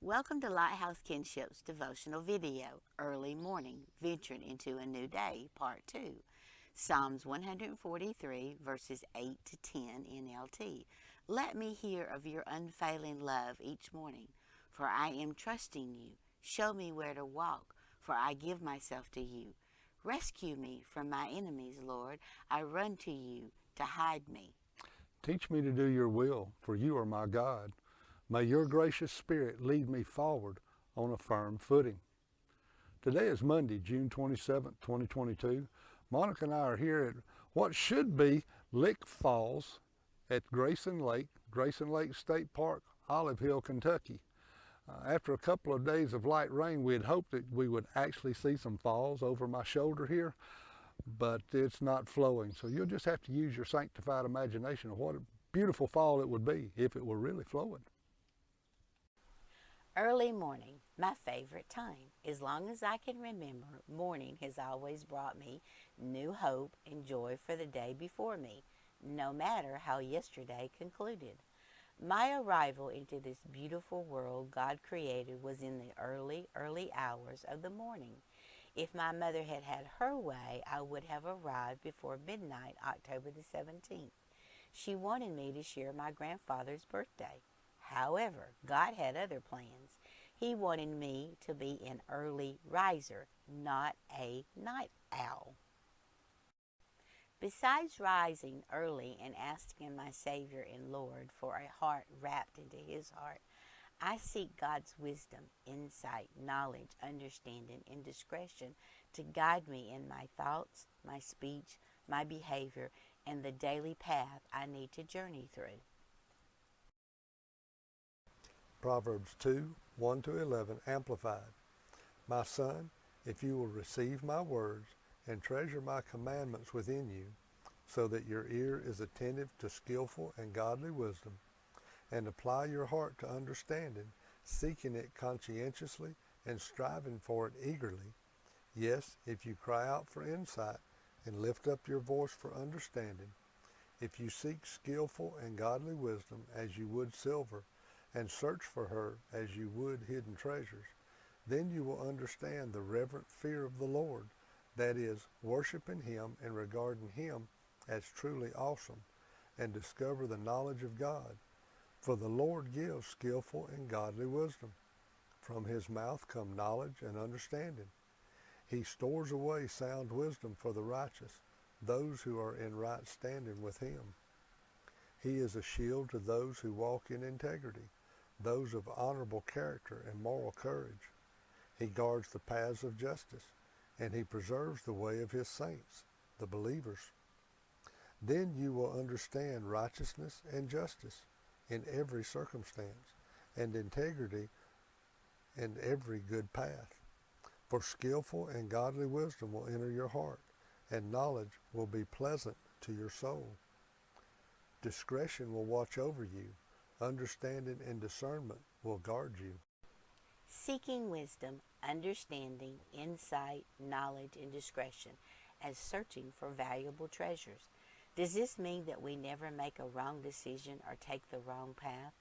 Welcome to LightHouse KinShip's devotional video, Early Morning, Venturing into a New Day, Part 2. Psalms 143, verses 8 to 10 NLT. Let me hear of your unfailing love each morning, for I am trusting you. Show me where to walk, for I give myself to you. Rescue me from my enemies, Lord. I run to you to hide me. Teach me to do your will, for you are my God. May your gracious spirit lead me forward on a firm footing. Today is Monday, June 27th, 2022. Monica and I are here at what should be Lick Falls at Grayson Lake State Park, Olive Hill, Kentucky. After a couple of days of light rain, we had hoped that we would actually see some falls over my shoulder here, but it's not flowing. So you'll just have to use your sanctified imagination of what a beautiful fall it would be if it were really flowing. Early morning, my favorite time. As long as I can remember, morning has always brought me new hope and joy for the day before me, no matter how yesterday concluded. My arrival into this beautiful world God created was in the early hours of the morning. If my mother had had her way, I would have arrived before midnight, October the 17th. She wanted me to share my grandfather's birthday. However, God had other plans. He wanted me to be an early riser, not a night owl. Besides rising early and asking my Savior and Lord for a heart wrapped into His heart, I seek God's wisdom, insight, knowledge, understanding, and discretion to guide me in my thoughts, my speech, my behavior, and the daily path I need to journey through. Proverbs 2, 1-11, Amplified. My son, if you will receive my words and treasure my commandments within you, so that your ear is attentive to skillful and godly wisdom, and apply your heart to understanding, seeking it conscientiously and striving for it eagerly. Yes, if you cry out for insight and lift up your voice for understanding, if you seek skillful and godly wisdom as you would silver, and search for her as you would hidden treasures, then you will understand the reverent fear of the Lord, that is, worshiping Him and regarding Him as truly awesome, and discover the knowledge of God. For the Lord gives skillful and godly wisdom. From His mouth come knowledge and understanding. He stores away sound wisdom for the righteous, those who are in right standing with Him. He is a shield to those who walk in integrity, those of honorable character and moral courage. He guards the paths of justice, and He preserves the way of His saints, the believers. Then you will understand righteousness and justice in every circumstance, and integrity in every good path. For skillful and godly wisdom will enter your heart, and knowledge will be pleasant to your soul. Discretion will watch over you. Understanding and discernment will guard you. Seeking wisdom, understanding, insight, knowledge, and discretion as searching for valuable treasures. Does this mean that we never make a wrong decision or take the wrong path?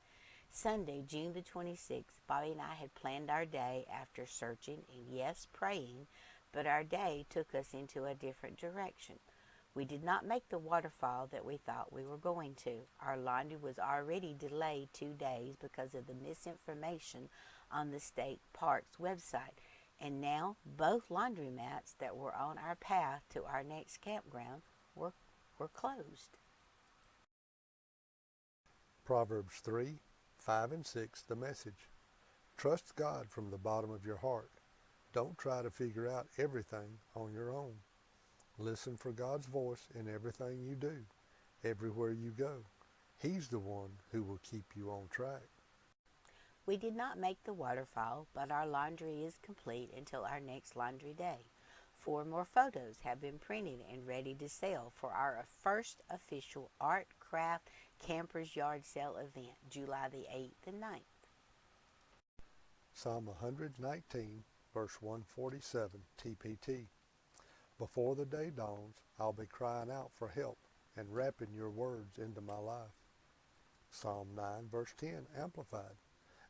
Sunday, June the 26th, Bobby and I had planned our day after searching and, yes, praying, but our day took us into a different direction. We did not make the waterfall that we thought we were going to. Our laundry was already delayed 2 days because of the misinformation on the state park's website. And now both laundromats that were on our path to our next campground were closed. Proverbs 3, 5 and 6, the message. Trust God from the bottom of your heart. Don't try to figure out everything on your own. Listen for God's voice in everything you do, everywhere you go. He's the one who will keep you on track. We did not make the waterfall, but our laundry is complete until our next laundry day. 4 more photos have been printed and ready to sell for our first official Art Craft Campers Yard Sale event, July the 8th and 9th. Psalm 119, verse 147, TPT. Before the day dawns, I'll be crying out for help and rapping your words into my life. Psalm 9, verse 10, Amplified.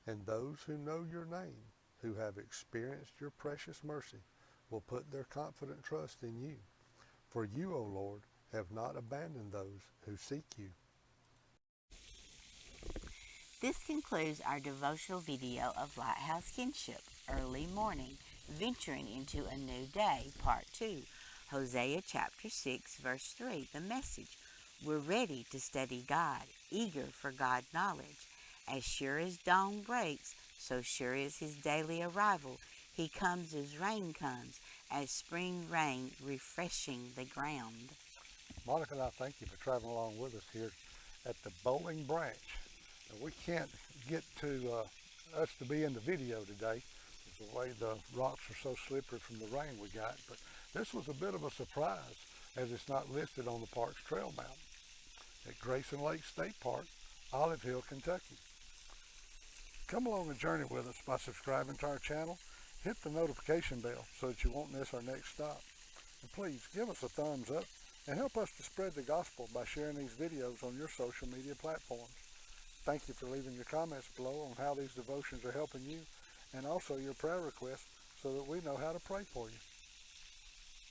And those who know your name, who have experienced your precious mercy, will put their confident trust in you. For you, O Lord, have not abandoned those who seek you. This concludes our devotional video of Lighthouse Kinship, Early Morning, Venturing into a New Day, Part 2, Hosea chapter 6, verse 3, the message. We're ready to study God, eager for God knowledge. As sure as dawn breaks, so sure is his daily arrival. He comes as rain comes, as spring rain refreshing the ground. Monica and I thank you for traveling along with us here at the Bowling Branch. We can't get to us to be in the video today, the way the rocks are so slippery from the rain we got, but this was a bit of a surprise as it's not listed on the park's trail map. At Grayson Lake State Park, Olive Hill, Kentucky. Come along a journey with us by subscribing to our channel. Hit the notification bell so that you won't miss our next stop. And please give us a thumbs up and help us to spread the gospel by sharing these videos on your social media platforms. Thank you for leaving your comments below on how these devotions are helping you, and also your prayer requests so that we know how to pray for you.